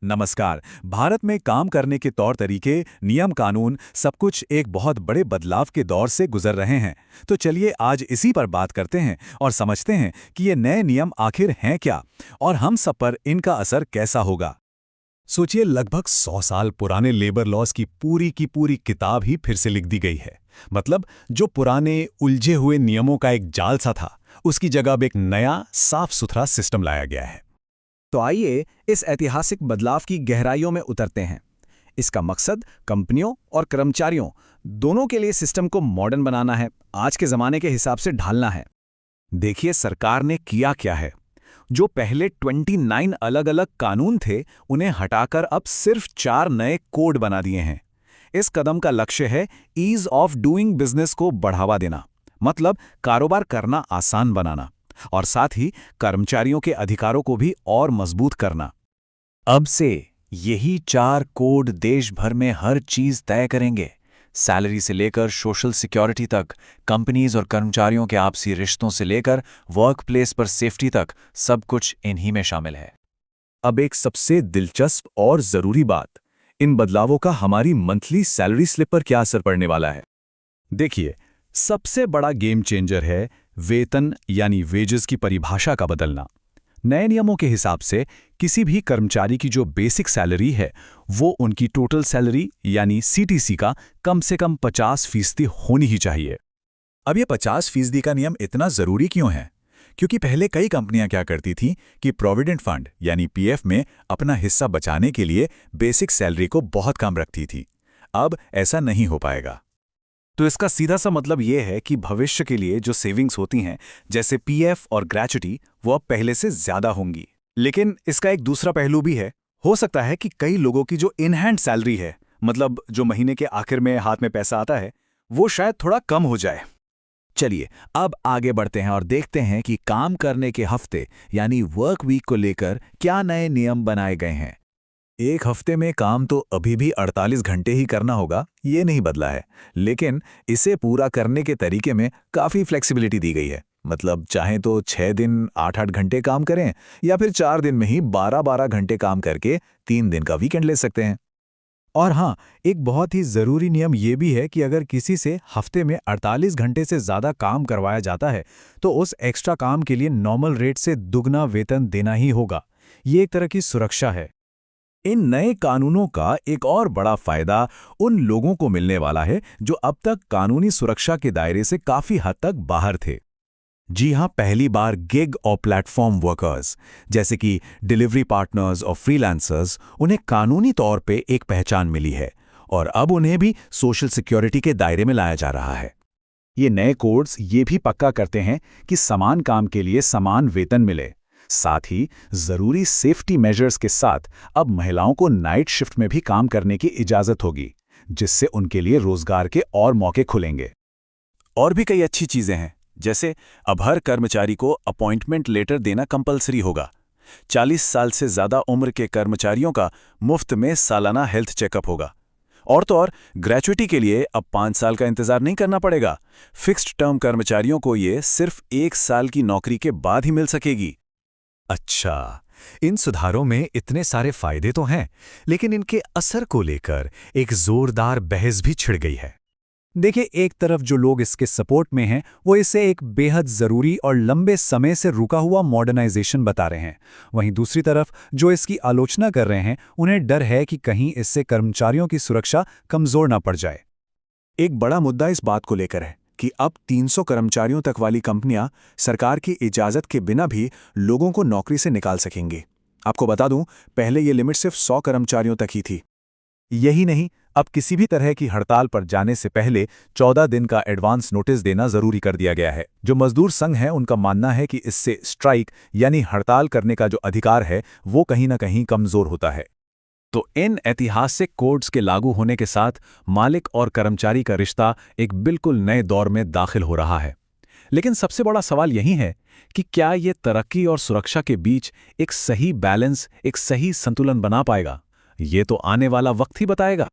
नमस्कार। भारत में काम करने के तौर तरीके, नियम कानून सब कुछ एक बहुत बड़े बदलाव के दौर से गुजर रहे हैं। तो चलिए आज इसी पर बात करते हैं और समझते हैं कि ये नए नियम आखिर हैं क्या और हम सब पर इनका असर कैसा होगा। सोचिए, लगभग 100 साल पुराने लेबर लॉज की पूरी किताब ही फिर से लिख दी गई है। मतलब जो पुराने उलझे हुए नियमों का एक जाल सा था, उसकी जगह अब एक नया साफ सुथरा सिस्टम लाया गया है। तो आइए इस ऐतिहासिक बदलाव की गहराइयों में उतरते हैं। इसका मकसद कंपनियों और कर्मचारियों दोनों के लिए सिस्टम को मॉडर्न बनाना है, आज के ज़माने के हिसाब से ढालना है। देखिए सरकार ने किया क्या है। जो पहले 29 अलग अलग कानून थे, उन्हें हटाकर अब सिर्फ 4 नए कोड बना दिए हैं। इस कदम का लक्ष्य है ईज ऑफ डूइंग बिजनेस को बढ़ावा देना, मतलब कारोबार करना आसान बनाना, और साथ ही कर्मचारियों के अधिकारों को भी और मजबूत करना। अब से यही 4 कोड देश भर में हर चीज तय करेंगे। सैलरी से लेकर सोशल सिक्योरिटी तक, कंपनीज और कर्मचारियों के आपसी रिश्तों से लेकर वर्क प्लेस पर सेफ्टी तक, सब कुछ इन्हीं में शामिल है। अब एक सबसे दिलचस्प और जरूरी बात, इन बदलावों का हमारी मंथली सैलरी स्लिप पर क्या असर पड़ने वाला है। देखिए, सबसे बड़ा गेम चेंजर है वेतन यानी वेजेस की परिभाषा का बदलना। नए नियमों के हिसाब से किसी भी कर्मचारी की जो बेसिक सैलरी है, वो उनकी टोटल सैलरी यानी सीटीसी का कम से कम 50% होनी ही चाहिए। अब ये 50% का नियम इतना जरूरी क्यों है? क्योंकि पहले कई कंपनियां क्या करती थीं कि प्रोविडेंट फंड यानी पीएफ में अपना हिस्सा बचाने के लिए बेसिक सैलरी को बहुत कम रखती थी। अब ऐसा नहीं हो पाएगा। तो इसका सीधा सा मतलब ये है कि भविष्य के लिए जो सेविंग्स होती हैं, जैसे पीएफ और ग्रेच्युटी, वो अब पहले से ज्यादा होंगी। लेकिन इसका एक दूसरा पहलू भी है। हो सकता है कि कई लोगों की जो इन हैंड सैलरी है, मतलब जो महीने के आखिर में हाथ में पैसा आता है, वो शायद थोड़ा कम हो जाए। चलिए अब आगे बढ़ते हैं और देखते हैं कि काम करने के हफ्ते यानी वर्क वीक को लेकर क्या नए नियम बनाए गए हैं। एक हफ्ते में काम तो अभी भी 48 घंटे ही करना होगा, ये नहीं बदला है। लेकिन इसे पूरा करने के तरीके में काफ़ी फ्लेक्सिबिलिटी दी गई है। मतलब चाहे तो 6 दिन 8-8 घंटे काम करें, या फिर 4 दिन में ही 12-12 घंटे काम करके 3 दिन का वीकेंड ले सकते हैं। और हाँ, एक बहुत ही ज़रूरी नियम ये भी है कि अगर किसी से हफ्ते में 48 घंटे से ज़्यादा काम करवाया जाता है, तो उस एक्स्ट्रा काम के लिए नॉर्मल रेट से दुगना वेतन देना ही होगा। ये एक तरह की सुरक्षा है। इन नए कानूनों का एक और बड़ा फायदा उन लोगों को मिलने वाला है जो अब तक कानूनी सुरक्षा के दायरे से काफी हद तक बाहर थे। जी हां, पहली बार गिग और प्लेटफॉर्म वर्कर्स जैसे कि डिलीवरी पार्टनर्स और फ्रीलांसर्स, उन्हें कानूनी तौर पे एक पहचान मिली है और अब उन्हें भी सोशल सिक्योरिटी के दायरे में लाया जा रहा है। ये नए कोड्स ये भी पक्का करते हैं कि समान काम के लिए समान वेतन मिले। साथ ही जरूरी सेफ्टी मेजर्स के साथ अब महिलाओं को नाइट शिफ्ट में भी काम करने की इजाजत होगी, जिससे उनके लिए रोजगार के और मौके खुलेंगे। और भी कई अच्छी चीजें हैं, जैसे अब हर कर्मचारी को अपॉइंटमेंट लेटर देना कंपलसरी होगा। 40 साल से ज्यादा उम्र के कर्मचारियों का मुफ्त में सालाना हेल्थ चेकअप होगा। और तो और ग्रेच्युटी के लिए अब 5 साल का इंतजार नहीं करना पड़ेगा। फिक्स्ड टर्म कर्मचारियों को ये सिर्फ 1 साल की नौकरी के बाद ही मिल सकेगी। अच्छा, इन सुधारों में इतने सारे फायदे तो हैं, लेकिन इनके असर को लेकर एक जोरदार बहस भी छिड़ गई है। देखिए, एक तरफ जो लोग इसके सपोर्ट में हैं, वो इसे एक बेहद ज़रूरी और लंबे समय से रुका हुआ मॉडर्नाइजेशन बता रहे हैं। वहीं दूसरी तरफ जो इसकी आलोचना कर रहे हैं, उन्हें डर है कि कहीं इससे कर्मचारियों की सुरक्षा कमज़ोर ना पड़ जाए। एक बड़ा मुद्दा इस बात को लेकर है कि अब 300 कर्मचारियों तक वाली कंपनियां सरकार की इजाज़त के बिना भी लोगों को नौकरी से निकाल सकेंगी। आपको बता दूं, पहले ये लिमिट सिर्फ 100 कर्मचारियों तक ही थी। यही नहीं, अब किसी भी तरह की हड़ताल पर जाने से पहले 14 दिन का एडवांस नोटिस देना जरूरी कर दिया गया है। जो मजदूर संघ है, उनका मानना है कि इससे स्ट्राइक यानी हड़ताल करने का जो अधिकार है, वो कहीं ना कहीं कमजोर होता है। तो इन ऐतिहासिक कोड्स के लागू होने के साथ मालिक और कर्मचारी का रिश्ता एक बिल्कुल नए दौर में दाखिल हो रहा है। लेकिन सबसे बड़ा सवाल यही है कि क्या ये तरक्की और सुरक्षा के बीच एक सही बैलेंस, एक सही संतुलन बना पाएगा? ये तो आने वाला वक्त ही बताएगा।